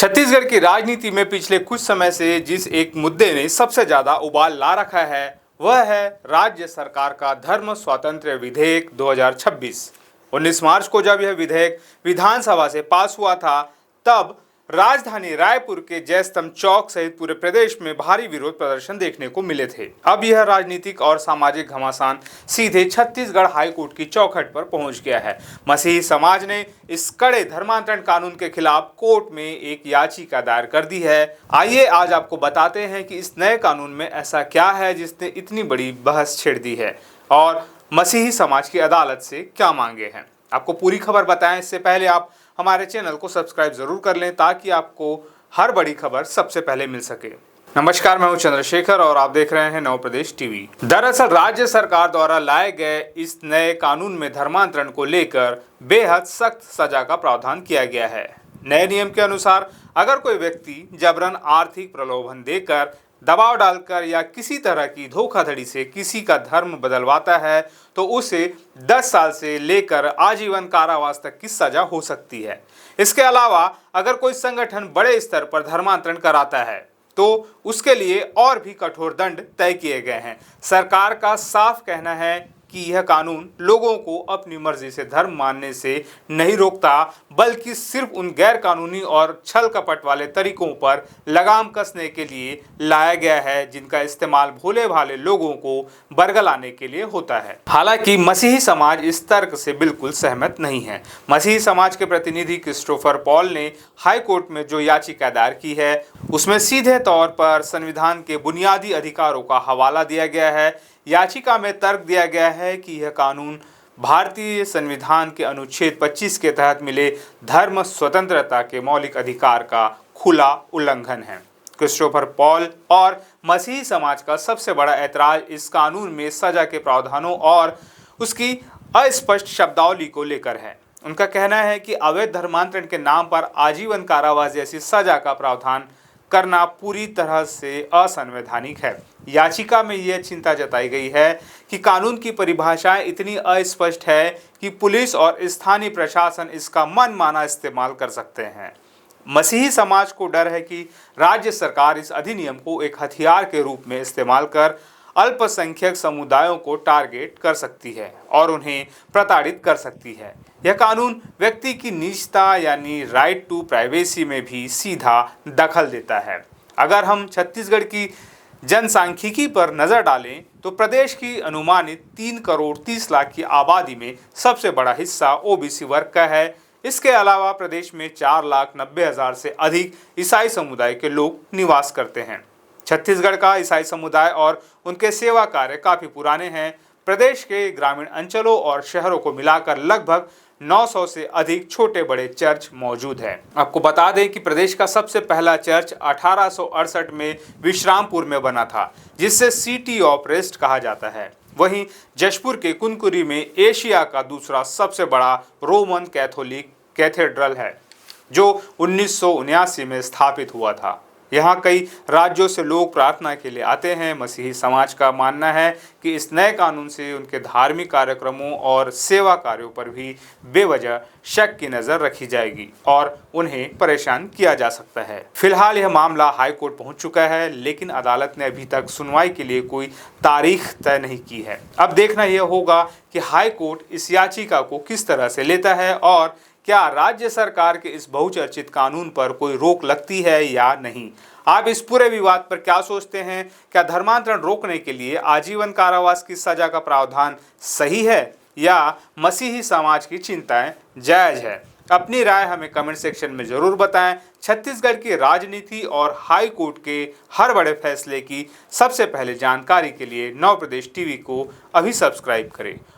छत्तीसगढ़ की राजनीति में पिछले कुछ समय से जिस एक मुद्दे ने सबसे ज्यादा उबाल ला रखा है वह है राज्य सरकार का धर्म स्वातंत्र्य विधेयक 2026। 19 मार्च को जब यह विधेयक विधानसभा से पास हुआ था तब राजधानी रायपुर के जयस्तंभ चौक सहित पूरे प्रदेश में भारी विरोध प्रदर्शन देखने को मिले थे। अब यह राजनीतिक और सामाजिक घमासान सीधे छत्तीसगढ़ हाईकोर्ट की चौखट पर पहुंच गया है। मसीही समाज ने इस कड़े धर्मांतरण कानून के खिलाफ कोर्ट में एक याचिका दायर कर दी है। आइए आज आपको बताते हैं कि इस नए कानून में ऐसा क्या है जिसने इतनी बड़ी बहस छेड़ दी है और मसीही समाज की अदालत से क्या मांगे हैं। आपको पूरी खबर बताएं इससे पहले आप हमारे चैनल को सब्सक्राइब जरूर कर लें ताकि आपको हर बड़ी खबर सबसे पहले मिल सके। नमस्कार, मैं हूं चंद्रशेखर और आप देख रहे हैं नव प्रदेश टीवी। दरअसल राज्य सरकार द्वारा लाए गए इस नए कानून में धर्मांतरण को लेकर बेहद सख्त सजा का प्रावधान किया गया है। नए नियम के अनुसार अगर कोई व्यक्ति जबरन आर्थिक प्रलोभन देकर, दबाव डालकर या किसी तरह की धोखाधड़ी से किसी का धर्म बदलवाता है तो उसे 10 साल से लेकर आजीवन कारावास तक की सजा हो सकती है। इसके अलावा अगर कोई संगठन बड़े स्तर पर धर्मांतरण कराता है तो उसके लिए और भी कठोर दंड तय किए गए हैं। सरकार का साफ कहना है कि यह कानून लोगों को अपनी मर्जी से धर्म मानने से नहीं रोकता, बल्कि सिर्फ उन गैर कानूनी और छल कपट वाले तरीकों पर लगाम कसने के लिए लाया गया है जिनका इस्तेमाल भोले भाले लोगों को बरगलाने के लिए होता है। हालांकि मसीही समाज इस तर्क से बिल्कुल सहमत नहीं है। मसीही समाज के प्रतिनिधि क्रिस्टोफर पॉल ने हाई कोर्ट में जो याचिका दायर की है उसमें सीधे तौर पर संविधान के बुनियादी अधिकारों का हवाला दिया गया है। याचिका में तर्क दिया गया है कि यह कानून भारतीय संविधान के अनुच्छेद 25 के तहत मिले धर्म स्वतंत्रता के मौलिक अधिकार का खुला उल्लंघन है। क्रिस्टोफर पॉल और मसीही समाज का सबसे बड़ा ऐतराज इस कानून में सजा के प्रावधानों और उसकी अस्पष्ट शब्दावली को लेकर है। उनका कहना है कि अवैध धर्मांतरण के नाम पर आजीवन कारावास जैसी सजा का प्रावधान करना पूरी तरह से असंवैधानिक है। याचिका में यह चिंता जताई गई है कि कानून की परिभाषाएं इतनी अस्पष्ट है कि पुलिस और स्थानीय प्रशासन इसका मनमाना इस्तेमाल कर सकते हैं। मसीही समाज को डर है कि राज्य सरकार इस अधिनियम को एक हथियार के रूप में इस्तेमाल कर अल्पसंख्यक समुदायों को टारगेट कर सकती है और उन्हें प्रताड़ित कर सकती है। यह कानून व्यक्ति की निजता यानी राइट टू प्राइवेसी में भी सीधा दखल देता है। अगर हम छत्तीसगढ़ की जनसांख्यिकी पर नजर डालें तो प्रदेश की अनुमानित 3 करोड़ 30 लाख की आबादी में सबसे बड़ा हिस्सा ओबीसी वर्ग का है। इसके अलावा प्रदेश में 4,90,000 से अधिक ईसाई समुदाय के लोग निवास करते हैं। छत्तीसगढ़ का ईसाई समुदाय और उनके सेवा कार्य काफी पुराने हैं। प्रदेश के ग्रामीण अंचलों और शहरों को मिलाकर लगभग 900 से अधिक छोटे बड़े चर्च मौजूद हैं। आपको बता दें कि प्रदेश का सबसे पहला चर्च 1868 में विश्रामपुर में बना था, जिससे सिटी ऑफ रेस्ट कहा जाता है। वहीं जशपुर के कुनकुरी में एशिया का दूसरा सबसे बड़ा रोमन कैथोलिक कैथेड्रल है, जो 1979 में स्थापित हुआ था। यहाँ कई राज्यों से लोग प्रार्थना के लिए आते हैं। मसीही समाज का मानना है कि इस नए कानून से उनके धार्मिक कार्यक्रमों और सेवा कार्यों पर भी बेवजह शक की नज़र रखी जाएगी और उन्हें परेशान किया जा सकता है। फिलहाल यह मामला हाई कोर्ट पहुंच चुका है, लेकिन अदालत ने अभी तक सुनवाई के लिए कोई तारीख तय नहीं की है। अब देखना यह होगा कि हाई कोर्ट इस याचिका को किस तरह से लेता है और क्या राज्य सरकार के इस बहुचर्चित कानून पर कोई रोक लगती है या नहीं। आप इस पूरे विवाद पर क्या सोचते हैं? क्या धर्मांतरण रोकने के लिए आजीवन कारावास की सजा का प्रावधान सही है या मसीही समाज की चिंताएं जायज है? अपनी राय हमें कमेंट सेक्शन में जरूर बताएं। छत्तीसगढ़ की राजनीति और हाई कोर्ट के हर बड़े फैसले की सबसे पहले जानकारी के लिए नव प्रदेश टीवी को अभी सब्सक्राइब करें